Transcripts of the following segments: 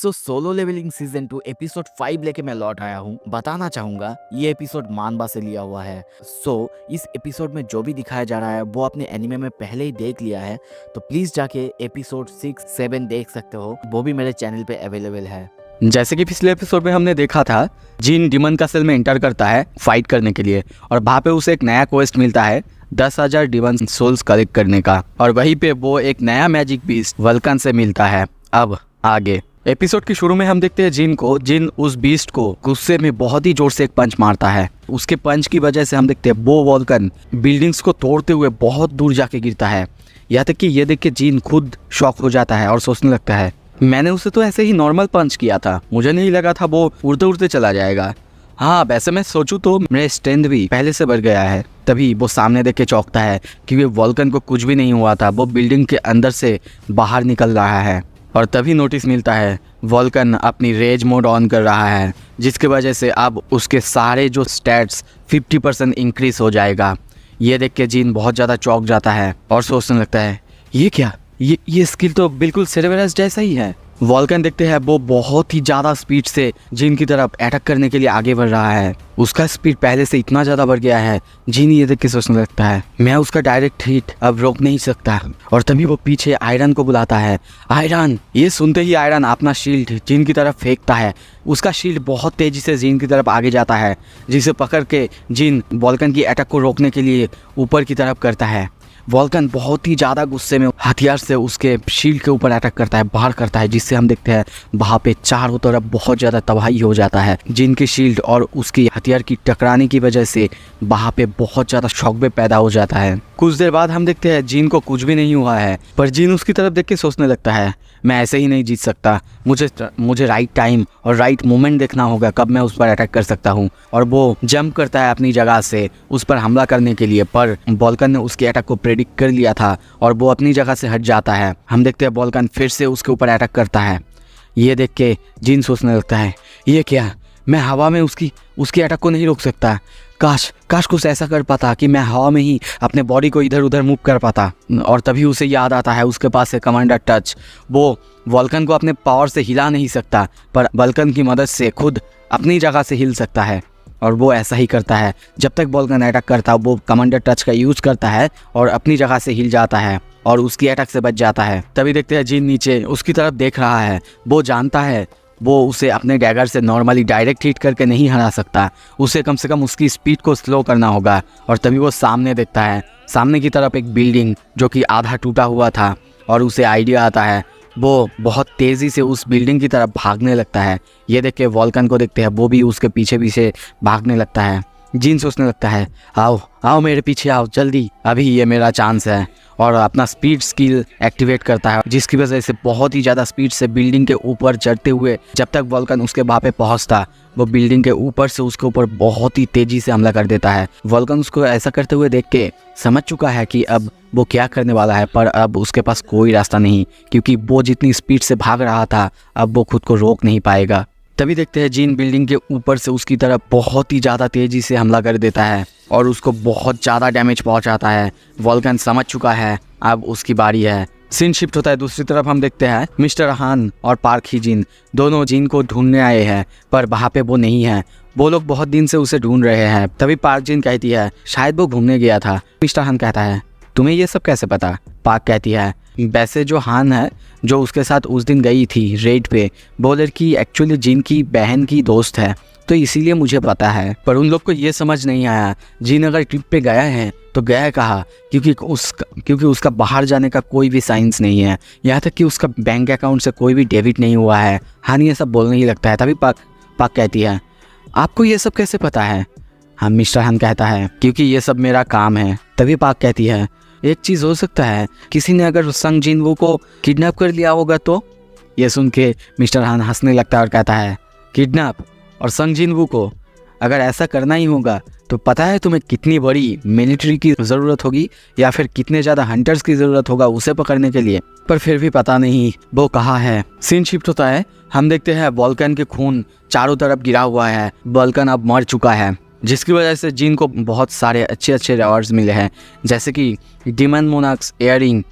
Solo levelling season 2 episode 5 लेके मैं लौट आया हूँ। बताना चाहूंगा ये एपिसोड मानबा से लिया हुआ है। इस एपिसोड में जो भी दिखाया जा रहा है वो अपने एनिमे में पहले ही देख लिया है, तो प्लीज जाके एपिसोड 6-7 देख सकते हो, वो भी मेरे चैनल पे अवेलेबल है। जैसे कि पिछले एपिसोड में हमने देखा था, जिन डिमन कासल में एंटर करता है फाइट करने के लिए और वहाँ पे उसे एक नया क्वेस्ट मिलता है 10,000 डिमन सोल्स कलेक्ट करने का, और वहीं पे वो एक नया मैजिक बीस्ट वल्कन से मिलता है। अब आगे एपिसोड के शुरू में हम देखते हैं जिन उस बीस्ट को गुस्से में बहुत ही जोर से एक पंच मारता है। उसके पंच की वजह से हम देखते हैं वो वल्कन बिल्डिंग्स को तोड़ते हुए बहुत दूर जाके गिरता है। यहाँ तक कि ये देख के जिन खुद शॉक हो जाता है और सोचने लगता है, मैंने उसे तो ऐसे ही नॉर्मल पंच किया था, मुझे नहीं लगा था वो उड़ते उड़ते चला जाएगा। हाँ, वैसे मैं सोचूं तो मेरा स्ट्रेंथ भी पहले से बढ़ गया है। तभी वो सामने देख के चौंकता है क्योंकि वल्कन को कुछ भी नहीं हुआ था, वो बिल्डिंग के अंदर से बाहर निकल रहा है। और तभी नोटिस मिलता है वल्कन अपनी रेज मोड ऑन कर रहा है, जिसकी वजह से अब उसके सारे जो स्टैट्स 50% इंक्रीज हो जाएगा। ये देख के जिन बहुत ज़्यादा चौंक जाता है और सोचने लगता है, ये क्या, ये स्किल तो बिल्कुल सेरेबरस जैसा ही है। वल्कन देखते हैं वो बहुत ही ज़्यादा स्पीड से जिन की तरफ अटैक करने के लिए आगे बढ़ रहा है। उसका स्पीड पहले से इतना ज़्यादा बढ़ गया है, जिन ये देख के सोचने लगता है, मैं उसका डायरेक्ट हिट अब रोक नहीं सकता। और तभी वो पीछे आयरन को बुलाता है। आयरन! ये सुनते ही आयरन अपना शील्ड जिन की तरफ फेंकता है। उसका शील्ड बहुत तेज़ी से जिन की तरफ आगे जाता है, जिसे पकड़ के जिन वल्कन की अटैक को रोकने के लिए ऊपर की तरफ करता है। वल्कन बहुत ही ज़्यादा गुस्से में हथियार से उसके शील्ड के ऊपर अटैक करता है, बाहर करता है, जिससे हम देखते हैं वहाँ पे चारों तरफ बहुत ज़्यादा तबाही हो जाता है। जिनके शील्ड और उसकी हथियार की टकराने की वजह से वहाँ पे बहुत ज़्यादा शॉक भी पैदा हो जाता है। कुछ देर बाद हम देखते हैं जिन को कुछ भी नहीं हुआ है, पर जिन उसकी तरफ देख के सोचने लगता है, मैं ऐसे ही नहीं जीत सकता, मुझे राइट टाइम और राइट मोमेंट देखना होगा कब मैं उस पर अटैक कर सकता हूँ। और वो जंप करता है अपनी जगह से उस पर हमला करने के लिए, पर वल्कन ने उसके अटैक को प्रेडिक्ट कर लिया था और वो अपनी जगह से हट जाता है। हम देखते हैं वल्कन फिर से उसके ऊपर अटैक करता है। ये देख के जिन सोचने लगता है, ये क्या, मैं हवा में उसकी अटैक को नहीं रोक सकता। काश कुछ ऐसा कर पाता कि मैं हवा में ही अपने बॉडी को इधर उधर मूव कर पाता। और तभी उसे याद आता है उसके पास है कमांडर टच। वो वल्कन को अपने पावर से हिला नहीं सकता, पर वल्कन की मदद से खुद अपनी जगह से हिल सकता है। और वो ऐसा ही करता है। जब तक वल्कन अटैक करता है वो कमांडर टच का यूज़ करता है और अपनी जगह से हिल जाता है और उसकी अटैक से बच जाता है। तभी देखते हैं जिन नीचे उसकी तरफ देख रहा है। वो जानता है वो उसे अपने डैगर से नॉर्मली डायरेक्ट हिट करके नहीं हरा सकता, उसे कम से कम उसकी स्पीड को स्लो करना होगा। और तभी वो सामने देखता है, सामने की तरफ एक बिल्डिंग जो कि आधा टूटा हुआ था, और उसे आइडिया आता है। वो बहुत तेज़ी से उस बिल्डिंग की तरफ भागने लगता है। ये देख के वल्कन को देखते हैं, वो भी उसके पीछे पीछे भागने लगता है। जिन सोचने लगता है, आओ मेरे पीछे आओ जल्दी, अभी ये मेरा चांस है। और अपना स्पीड स्किल एक्टिवेट करता है, जिसकी वजह से बहुत ही ज़्यादा स्पीड से बिल्डिंग के ऊपर चढ़ते हुए जब तक वल्कन उसके वहाँ पे पहुँचता, वो बिल्डिंग के ऊपर से उसके ऊपर बहुत ही तेज़ी से हमला कर देता है। वल्कन उसको ऐसा करते हुए देख के समझ चुका है कि अब वो क्या करने वाला है, पर अब उसके पास कोई रास्ता नहीं, क्योंकि वो जितनी स्पीड से भाग रहा था अब वो खुद को रोक नहीं पाएगा। तभी देखते हैं जिन बिल्डिंग के ऊपर से उसकी तरफ बहुत ही ज़्यादा तेज़ी से हमला कर देता है और उसको बहुत ज़्यादा डैमेज पहुंचाता है। वल्कन समझ चुका है अब उसकी बारी है। सीन शिफ्ट होता है, दूसरी तरफ हम देखते हैं मिस्टर हान और पार्क ही जिन दोनों जिन को ढूंढने आए हैं, पर वहाँ पे वो नहीं है। वो लोग बहुत दिन से उसे ढूंढ रहे हैं। तभी पार्क जिन कहती है, शायद वो घूमने गया था। मिस्टर हान कहता है, तुम्हें ये सब कैसे पता? पार्क कहती है, वैसे जो हान है जो उसके साथ उस दिन गई थी रेड पे, वो लड़की एक्चुअली जिन की बहन की दोस्त है, तो इसीलिए मुझे पता है। पर उन लोग को ये समझ नहीं आया जिन अगर ट्रिप पे गया है तो गया कहाँ, क्योंकि उसका बाहर जाने का कोई भी साइंस नहीं है, यहाँ तक कि उसका बैंक अकाउंट से कोई भी डेबिट नहीं हुआ है। हान ये सब बोलने ही लगता है। तभी पाक कहती है, आपको ये सब कैसे पता है? हम मिस्टर हान कहता है, क्योंकि ये सब मेरा काम है। तभी पाक कहती है, एक चीज़ हो सकता है, किसी ने अगर संग जिनवू को किडनैप कर लिया होगा तो। ये सुन के मिस्टर हान हंसने लगता है और कहता है, किडनैप और संग जिनवू को? अगर ऐसा करना ही होगा तो पता है तुम्हें कितनी बड़ी मिलिट्री की ज़रूरत होगी या फिर कितने ज़्यादा हंटर्स की ज़रूरत होगा उसे पकड़ने के लिए, पर फिर भी पता नहीं वो कहाँ है। सीन शिफ्ट होता है, हम देखते हैं वल्कन के खून चारों तरफ गिरा हुआ है। वल्कन अब मर चुका है, जिसकी वजह से जिन को बहुत सारे अच्छे रिवॉर्ड्स मिले हैं, जैसे कि डिमन मोनाक्स इयररिंग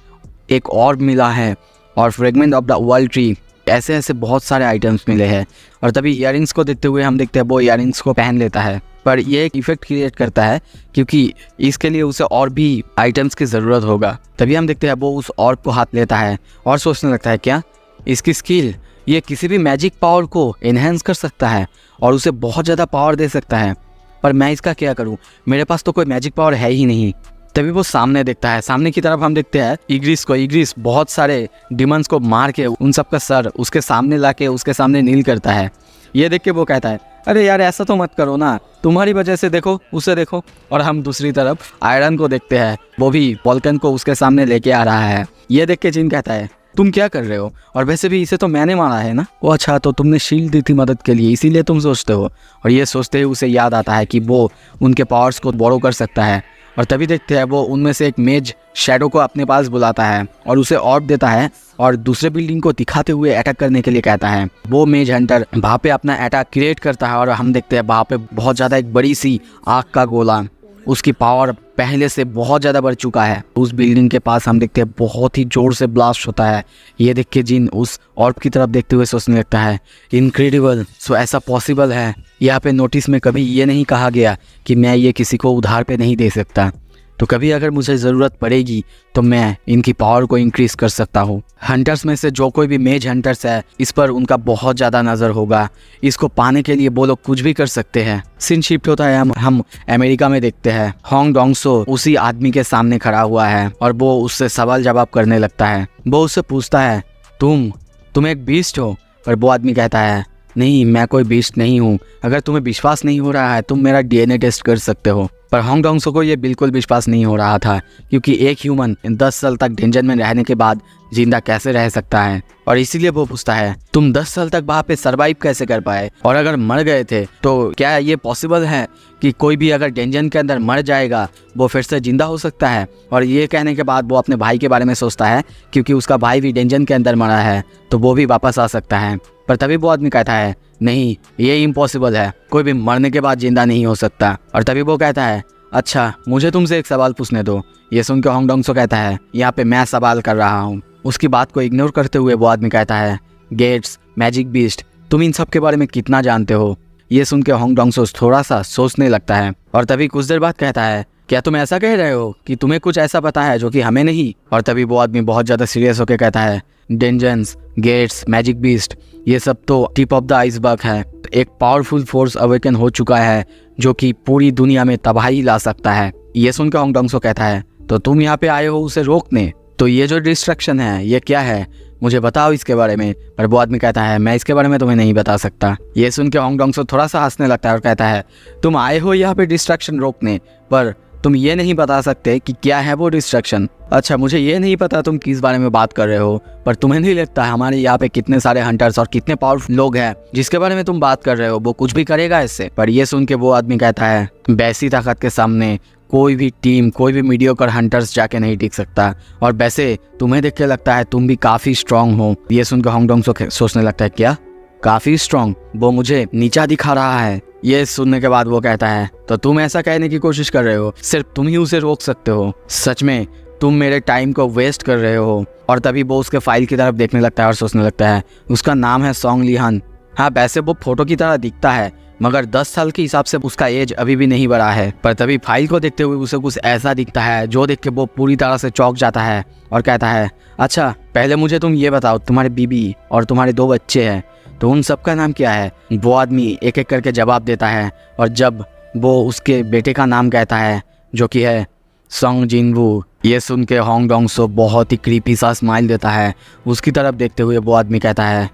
एक और मिला है और fragment of the world tree ऐसे ऐसे बहुत सारे आइटम्स मिले हैं। और तभी इयररिंग्स को देखते हुए हम देखते हैं वो इयररिंग्स को पहन लेता है, पर ये एक इफेक्ट क्रिएट करता है क्योंकि इसके लिए उसे और भी आइटम्स की ज़रूरत होगा। तभी हम देखते हैं वो उस ऑर्ब को हाथ लेता है और सोचने लगता है क्या इसकी स्किल ये किसी भी मैजिक पावर को एनहेंस कर सकता है और उसे बहुत ज़्यादा पावर दे सकता है, पर मैं इसका क्या करूं, मेरे पास तो कोई मैजिक पावर है ही नहीं। तभी वो सामने देखता है, सामने की तरफ हम देखते हैं इग्रिस को। इग्रिस बहुत सारे डिमंस को मार के उन सब का सर उसके सामने लाके उसके सामने नील करता है। ये देख के वो कहता है अरे यार ऐसा तो मत करो ना, तुम्हारी वजह से देखो उसे देखो। और हम दूसरी तरफ आयरन को देखते हैं, वो भी वोल्कन को उसके सामने लेके आ रहा है। ये देख के जिन कहता है तुम क्या कर रहे हो, और वैसे भी इसे तो मैंने मारा है ना। वो अच्छा तो तुमने शील्ड दी थी मदद के लिए इसीलिए तुम सोचते हो। और ये सोचते ही उसे याद आता है कि वो उनके पावर्स को बोरो कर सकता है। और तभी देखते हैं वो उनमें से एक मेज शैडो को अपने पास बुलाता है और उसे ऑर्ब देता है और दूसरे बिल्डिंग को दिखाते हुए अटैक करने के लिए कहता है। वो मेज हंटर वहाँ पे अपना अटैक क्रिएट करता है और हम देखते हैं वहाँ पे बहुत ज़्यादा एक बड़ी सी आग का गोला, उसकी पावर पहले से बहुत ज़्यादा बढ़ चुका है। उस बिल्डिंग के पास हम देखते हैं बहुत ही ज़ोर से ब्लास्ट होता है। ये देख के जिन उस ऑर्ब की तरफ देखते हुए सोचने लगता है इनक्रेडिबल, सो ऐसा पॉसिबल है। यहाँ पे नोटिस में कभी ये नहीं कहा गया कि मैं ये किसी को उधार पे नहीं दे सकता, तो कभी अगर मुझे ज़रूरत पड़ेगी तो मैं इनकी पावर को इंक्रीज़ कर सकता हूँ। हंटर्स में से जो कोई भी मेज हंटर्स है इस पर उनका बहुत ज़्यादा नज़र होगा, इसको पाने के लिए वो लोग कुछ भी कर सकते हैं। सीन शिफ्ट होता है, हम अमेरिका में देखते हैं होंग डोंगसो उसी आदमी के सामने खड़ा हुआ है और वो उससे सवाल जवाब करने लगता है। वो उससे पूछता है तुम एक बीस्ट हो, पर वो आदमी कहता है नहीं मैं कोई बीस्ट नहीं हूँ, अगर तुम्हें विश्वास नहीं हो रहा है तुम मेरा डीएनए टेस्ट कर सकते हो। पर होंग डोंगसो को ये बिल्कुल विश्वास नहीं हो रहा था क्योंकि एक ह्यूमन 10 साल तक डेंजर में रहने के बाद जिंदा कैसे रह सकता है, और इसीलिए वो पूछता है तुम 10 साल तक वहाँ पे सरवाइव कैसे कर पाए, और अगर मर गए थे तो क्या ये पॉसिबल है कि कोई भी अगर डेंजन के अंदर मर जाएगा वो फिर से जिंदा हो सकता है। और ये कहने के बाद वो अपने भाई के बारे में सोचता है क्योंकि उसका भाई भी डेंजन के अंदर मरा है तो वो भी वापस आ सकता है। पर तभी वो आदमी कहता है नहीं ये इम्पॉसिबल है, कोई भी मरने के बाद जिंदा नहीं हो सकता। और तभी वो कहता है अच्छा मुझे तुमसे एक सवाल पूछने दो। ये सुन के होंग डोंगसो कहता है यहाँ पे मैं सवाल कर रहा हूँ। उसकी बात को इग्नोर करते हुए वो आदमी कहता है गेट्स, मैजिक बीस्ट, तुम इन सब के बारे में कितना जानते हो। ये सुन के होंग डोंगसो थोड़ा सा सोचने लगता है और तभी कुछ देर बाद कहता है क्या तुम ऐसा कह रहे हो कि तुम्हें कुछ ऐसा पता है जो कि हमें नहीं। और तभी वो आदमी बहुत ज़्यादा सीरियस होकर कहता है डेंजन्स, गेट्स, मैजिक बीस्ट ये सब तो टिप ऑफ द आइसबर्ग है। एक पावरफुल फोर्स अवेकन हो चुका है जो कि पूरी दुनिया में तबाही ला सकता है। ये सुनकर होंग डोंगसो कहता है तो तुम यहाँ पे आए हो उसे रोकने, तो ये जो डिस्ट्रक्शन है ये क्या है, मुझे बताओ इसके बारे में। पर वो आदमी कहता है मैं इसके बारे में तुम्हें नहीं बता सकता। ये सुन के होंग डोंगसो थोड़ा सा हंसने लगता है और कहता है तुम आए हो यहाँ पे डिस्ट्रक्शन रोकने, पर तुम ये नहीं बता सकते कि क्या है वो डिस्ट्रक्शन। अच्छा मुझे ये नहीं पता तुम किस बारे में बात कर रहे हो, पर तुम्हें नहीं लगता हमारे यहाँ पे कितने सारे हंटर्स और कितने पावरफुल लोग हैं जिसके बारे में तुम बात कर रहे हो वो कुछ भी करेगा इससे। पर ये सुन के वो आदमी कहता है वैसी ताकत के सामने कोई भी टीम, कोई भी मीडियोकर हंटर्स जाके नहीं टिक सकता, और वैसे तुम्हें देख के लगता है तुम भी काफ़ी स्ट्रांग हो। ये सुनकर होंग डोंगसो सोचने लगता है क्या काफ़ी स्ट्रांग, वो मुझे नीचा दिखा रहा है। ये सुनने के बाद वो कहता है तो तुम ऐसा कहने की कोशिश कर रहे हो सिर्फ तुम ही उसे रोक सकते हो, सच में तुम मेरे टाइम को वेस्ट कर रहे हो। और तभी वो उसके फाइल की तरफ देखने लगता है और सोचने लगता है उसका नाम है सोंग लिहान। हाँ वैसे वो फोटो की तरह दिखता है मगर 10 साल के हिसाब से उसका एज अभी भी नहीं बढ़ा है। पर तभी फाइल को देखते हुए उसे कुछ ऐसा दिखता है जो देख के वो पूरी तरह से चौंक जाता है और कहता है अच्छा पहले मुझे तुम ये बताओ तुम्हारे बीबी और तुम्हारे 2 बच्चे हैं तो उन सब का नाम क्या है। वो आदमी एक एक करके जवाब देता है और जब वो उसके बेटे का नाम कहता है जो कि है सोंग जिनवू, ये सुन के होंग डोंगसो बहुत ही क्रीपी सा स्माइल देता है। उसकी तरफ देखते हुए वो आदमी कहता है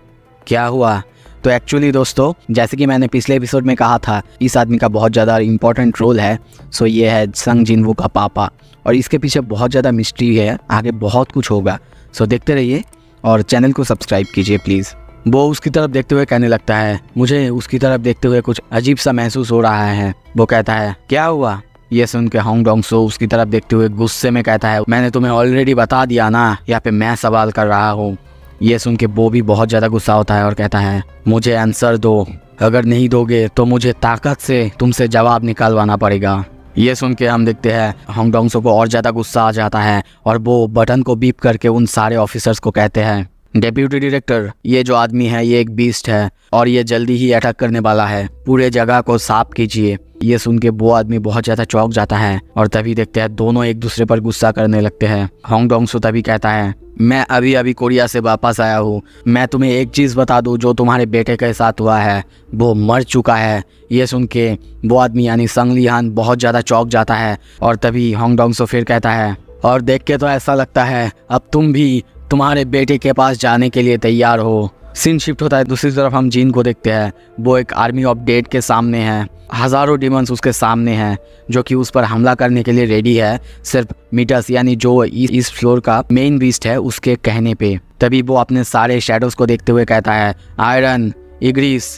क्या हुआ। तो एक्चुअली दोस्तों जैसे कि मैंने पिछले एपिसोड में कहा था इस आदमी का बहुत ज़्यादा इम्पोर्टेंट रोल है। सो ये है सोंग जिनवू का पापा और इसके पीछे बहुत ज़्यादा मिस्ट्री है, आगे बहुत कुछ होगा। सो देखते रहिए और चैनल को सब्सक्राइब कीजिए प्लीज़। वो उसकी तरफ देखते हुए कहने लगता है मुझे उसकी तरफ देखते हुए कुछ अजीब सा महसूस हो रहा है। वो कहता है क्या हुआ। ये सुन के होंग डोंगसो उसकी तरफ देखते हुए गुस्से में कहता है मैंने तुम्हें ऑलरेडी बता दिया ना, यहाँ पे मैं सवाल कर रहा हूँ। ये सुन के वो भी बहुत ज़्यादा गुस्सा होता है और कहता है मुझे आंसर दो, अगर नहीं दोगे तो मुझे ताकत से तुमसे जवाब निकालवाना पड़ेगा। ये सुन के हम देखते हैं होंग डोंगसो को और ज़्यादा गुस्सा आ जाता है और वो बटन को बीप करके उन सारे ऑफिसर्स को कहते हैं डेप्यूटी डायरेक्टर, ये जो आदमी है ये एक बीस्ट है और ये जल्दी ही अटैक करने वाला है, पूरे जगह को साफ कीजिए। ये सुन के वो आदमी बहुत ज्यादा चौंक जाता है और तभी देखते हैं दोनों एक दूसरे पर गुस्सा करने लगते हैं। होंग डोंग-सो तभी कहता है, मैं अभी अभी कोरिया से वापस आया हूँ, मैं तुम्हें एक चीज़ बता दूँ, जो तुम्हारे बेटे के साथ हुआ है वो मर चुका है। ये सुन के वो आदमी यानी संग लिहान बहुत ज़्यादा चौंक जाता है और तभी होंग डोंग-सो फिर कहता है, और देख के तो ऐसा लगता है अब तुम भी तुम्हारे बेटे के पास जाने के लिए तैयार हो। सीन शिफ्ट होता है, दूसरी तरफ हम जीन को देखते हैं। वो एक आर्मी ऑफ डेड के सामने है, हज़ारों डिमंस उसके सामने हैं जो कि उस पर हमला करने के लिए रेडी है, सिर्फ मीटस यानी जो इस फ्लोर का मेन बीस्ट है उसके कहने पे। तभी वो अपने सारे शैडोज़ को देखते हुए कहता है, आयरन, इग्रिस,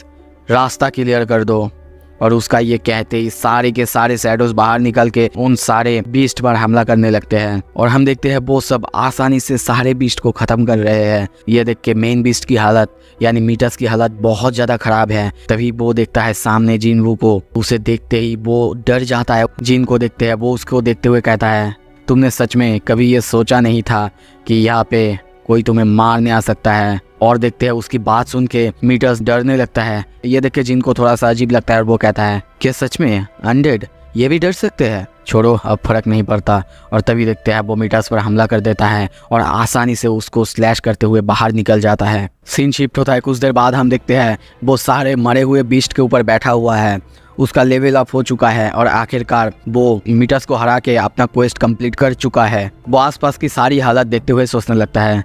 रास्ता क्लियर कर दो। और उसका ये कहते ही सारे के सारे शैडोज बाहर निकल के उन सारे बीस्ट पर हमला करने लगते हैं और हम देखते हैं वो सब आसानी से सारे बीस्ट को खत्म कर रहे हैं। ये देख के मेन बीस्ट की हालत यानी मीटस की हालत बहुत ज्यादा खराब है। तभी वो देखता है सामने जिनवू को, उसे देखते ही वो डर जाता है। जिन को देखते हैं, वो उसको देखते हुए कहता है, तुमने सच में कभी ये सोचा नहीं था कि यहाँ पे कोई तुम्हें मारने आ सकता है। और देखते हैं उसकी बात सुन के मीटर्स डरने लगता है। ये देख के जिनको थोड़ा सा अजीब लगता है और वो कहता है, क्या सच में अनडेड ये भी डर सकते हैं? छोड़ो, अब फर्क नहीं पड़ता। और तभी देखते हैं वो मीटर्स पर हमला कर देता है और आसानी से उसको स्लैश करते हुए बाहर निकल जाता है। सीन शिफ्ट होता है, कुछ देर बाद हम देखते हैं वो सारे मरे हुए बीस्ट के ऊपर बैठा हुआ है, उसका लेवल अप हो चुका है और आखिरकार वो मीटर्स को हरा के अपना क्वेस्ट कंप्लीट कर चुका है। वो आसपास की सारी हालत देखते हुए सोचने लगता है,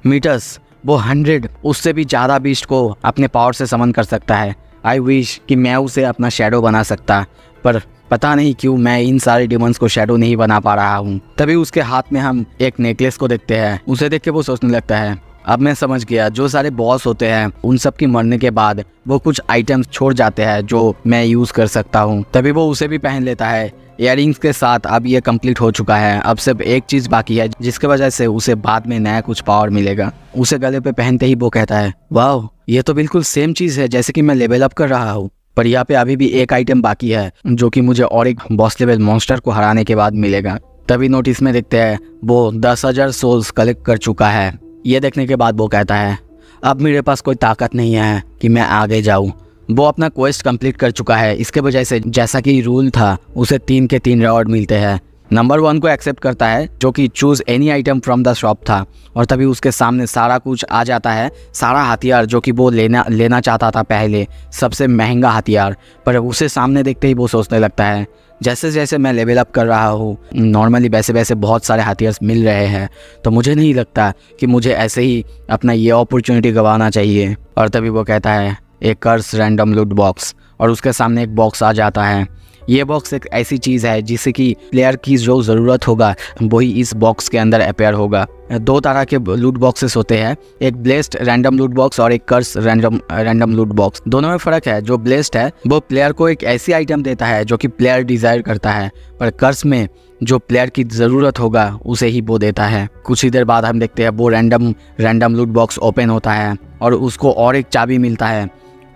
मीटर्स वो 100 उससे भी ज़्यादा बीस्ट को अपने पावर से समन कर सकता है। आई विश कि मैं उसे अपना शैडो बना सकता, पर पता नहीं क्यों मैं इन सारे डिमंस को शैडो नहीं बना पा रहा हूँ। तभी उसके हाथ में हम एक नेकलेस को देखते हैं। उसे देख के वो सोचने लगता है, अब मैं समझ गया, जो सारे बॉस होते हैं उन सब की मरने के बाद वो कुछ आइटम्स छोड़ जाते हैं जो मैं यूज़ कर सकता हूँ। तभी वो उसे भी पहन लेता है इयररिंग्स के साथ। अब ये कंप्लीट हो चुका है, अब सिर्फ एक चीज़ बाकी है जिसके वजह से उसे बाद में नया कुछ पावर मिलेगा। उसे गले पे पहनते ही वो कहता है, वाह, ये तो बिल्कुल सेम चीज़ है जैसे कि मैं लेवल अप कर रहा हूँ, पर यहाँ पे अभी भी एक आइटम बाकी है जो कि मुझे और एक बॉस लेवल मॉन्स्टर को हराने के बाद मिलेगा। तभी नोटिस में देखते हैं वो 10,000 सोल्स कलेक्ट कर चुका है। ये देखने के बाद वो कहता है, अब मेरे पास कोई ताकत नहीं है कि मैं आगे जाऊँ। वो अपना क्वेस्ट कंप्लीट कर चुका है। इसके वजह से जैसा कि रूल था उसे 3 के 3 रिवॉर्ड मिलते हैं। नंबर 1 को एक्सेप्ट करता है जो कि choose any item from the shop था और तभी उसके सामने सारा कुछ आ जाता है, सारा हथियार जो कि वो लेना चाहता था पहले, सबसे महंगा हथियार। पर उसे सामने देखते ही वो सोचने लगता है, जैसे जैसे मैं लेवल अप कर रहा हूँ नॉर्मली वैसे वैसे बहुत सारे हथियार मिल रहे हैं, तो मुझे नहीं लगता कि मुझे ऐसे ही अपना ये अपॉर्चुनिटी गंवाना चाहिए। और तभी वो कहता है, एक कर्स रैंडम लूट बॉक्स, और उसके सामने एक बॉक्स आ जाता है। ये बॉक्स एक ऐसी चीज़ है जिससे कि प्लेयर की जो ज़रूरत होगा वही इस बॉक्स के अंदर अपेयर होगा। 2 तरह के लूट बॉक्सेस होते हैं, एक ब्लेस्ड रैंडम लूट बॉक्स और एक कर्स रैंडम लूट बॉक्स। दोनों में फ़र्क है, जो ब्लेस्ड है वो प्लेयर को एक ऐसी आइटम देता है जो कि प्लेयर डिज़ायर करता है, पर कर्स में जो प्लेयर की ज़रूरत होगा उसे ही वो देता है। कुछ ही देर बाद हम देखते हैं वो रैंडम लूट बॉक्स ओपन होता है और उसको और एक चाबी मिलता है।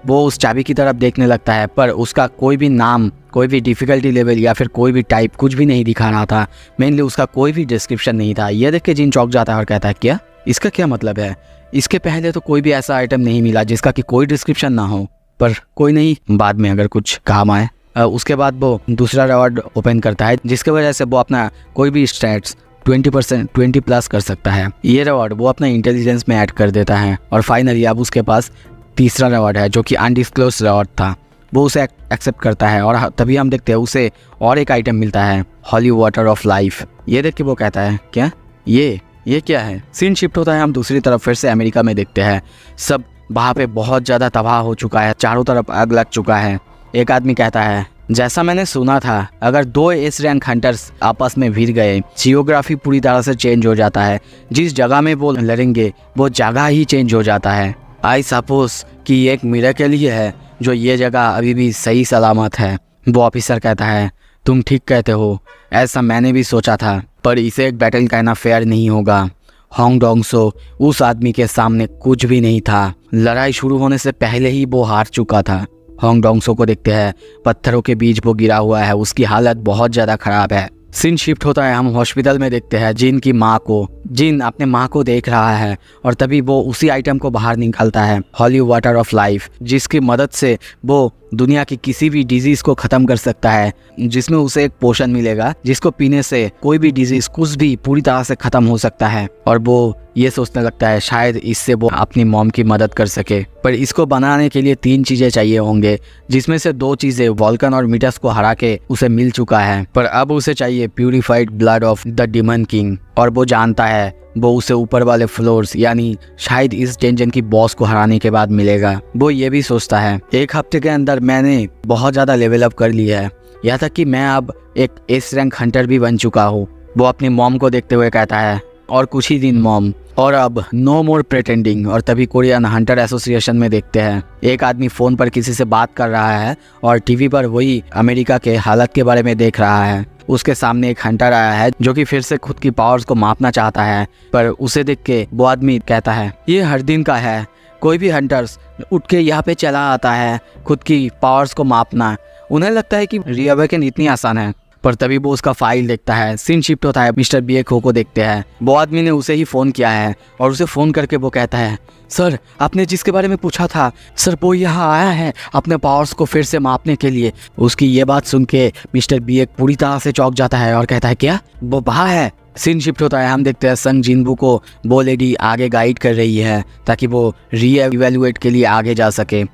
वो उस चाबी की तरफ देखने लगता है पर उसका कोई भी नाम, कोई भी डिफ़िकल्टी लेवल या फिर कोई भी टाइप कुछ भी नहीं दिखा रहा था। मेनली उसका कोई भी डिस्क्रिप्शन नहीं था। यह देख के जिन चौंक जाता है और कहता है, क्या इसका क्या मतलब है? इसके पहले तो कोई भी ऐसा आइटम नहीं मिला जिसका कि कोई डिस्क्रिप्शन ना हो, पर कोई नहीं, बाद में अगर कुछ काम आए। उसके बाद वो दूसरा रिवॉर्ड ओपन करता है जिसके वजह से वो अपना कोई भी स्टैट्स 20+ कर सकता है। ये रिवॉर्ड वो अपना इंटेलिजेंस में ऐड कर देता है। और फाइनली अब उसके पास तीसरा रिवॉर्ड है जो कि अनडिस्क्लोज रिवॉर्ड था, वो उसे एक्सेप्ट करता है। और तभी हम देखते हैं उसे और एक आइटम मिलता है, हॉली वाटर ऑफ लाइफ। ये देख के वो कहता है, क्या ये क्या है? सीन शिफ्ट होता है, हम दूसरी तरफ फिर से अमेरिका में देखते हैं। सब वहाँ पे बहुत ज़्यादा तबाह हो चुका है, चारों तरफ आग लग चुका है। एक आदमी कहता है, जैसा मैंने सुना था अगर 2 एस रैंक हंटर्स आपस में भिड़ गए, जियोग्राफी पूरी तरह से चेंज हो जाता है। जिस जगह में वो लड़ेंगे वो जगह ही चेंज हो जाता है। आई सपोज कि ये एक मिरेकल ही है जो ये जगह अभी भी सही सलामत है। वो ऑफिसर कहता है, तुम ठीक कहते हो, ऐसा मैंने भी सोचा था, पर इसे एक बैटल कहना फेयर नहीं होगा। होंग डोंग-सो उस आदमी के सामने कुछ भी नहीं था, लड़ाई शुरू होने से पहले ही वो हार चुका था। होंग डोंग-सो को देखते हैं, पत्थरों के बीच वो गिरा हुआ है, उसकी हालत बहुत ज़्यादा ख़राब है। सीन शिफ्ट होता है, हम हॉस्पिटल में देखते हैं जिन की माँ को। जिन अपने माँ को देख रहा है और तभी वो उसी आइटम को बाहर निकालता है, हॉली वाटर ऑफ लाइफ, जिसकी मदद से वो दुनिया की किसी भी डिजीज को खत्म कर सकता है, जिसमें उसे एक पोशन मिलेगा जिसको पीने से कोई भी डिजीज कुछ भी पूरी तरह से खत्म हो सकता है। और वो ये सोचने लगता है शायद इससे वो अपनी मॉम की मदद कर सके। पर इसको बनाने के लिए 3 चीजें चाहिए होंगे, जिसमें से 2 चीजें वॉल्कन और मिटस को हरा के उसे मिल चुका है, पर अब उसे चाहिए purified blood of the demon king. और वो जानता है वो उसे ऊपर वाले फ्लोर्स यानी शायद इस डेंजन की बॉस को हराने के बाद मिलेगा। वो ये भी सोचता है 1 हफ्ते के अंदर मैंने बहुत ज़्यादा लेवल अप कर लिया है, यहाँ तक कि मैं अब एक एस रैंक हंटर भी बन चुका हूँ। वो अपनी मॉम को देखते हुए कहता है और कुछ ही दिन मॉम, और अब नो मोर प्रिटेंडिंग। और तभी कोरियन हंटर एसोसिएशन में देखते हैं एक आदमी फ़ोन पर किसी से बात कर रहा है और टीवी पर वही अमेरिका के हालत के बारे में देख रहा है। उसके सामने एक हंटर आया है जो कि फिर से खुद की पावर्स को मापना चाहता है, पर उसे देख के वो आदमी कहता है ये हर दिन का है, कोई भी हंटर्स उठ के यहाँ पे चला आता है खुद की पावर्स को मापना। उन्हें लगता है कि रीअवेकन इतनी आसान है, पर तभी वो उसका फाइल देखता है। सीन शिफ्ट होता है, मिस्टर बिएको को देखते हैं। वो आदमी ने उसे ही फ़ोन किया है और उसे फ़ोन करके वो कहता है सर आपने जिसके बारे में पूछा था सर वो यहाँ आया है अपने पावर्स को फिर से मापने के लिए। उसकी ये बात सुन के मिस्टर बिएक पूरी तरह से चौंक जाता है और कहता है क्या वो वहाँ है। सीन शिफ्ट होता है, हम देखते हैं संग जिनबू को वो लेडी आगे गाइड कर रही है ताकि वो री-इवैल्यूएट के लिए आगे जा सके।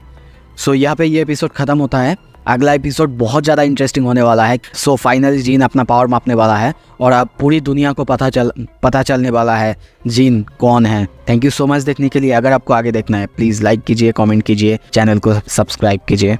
सो यहाँ पे ये एपिसोड ख़त्म होता है। अगला एपिसोड बहुत ज़्यादा इंटरेस्टिंग होने वाला है। सो फाइनली जीन अपना पावर मापने वाला है और अब पूरी दुनिया को पता चलने वाला है जीन कौन है। थैंक यू सो मच देखने के लिए। अगर आपको आगे देखना है प्लीज़ लाइक कीजिए, कमेंट कीजिए, चैनल को सब्सक्राइब कीजिए।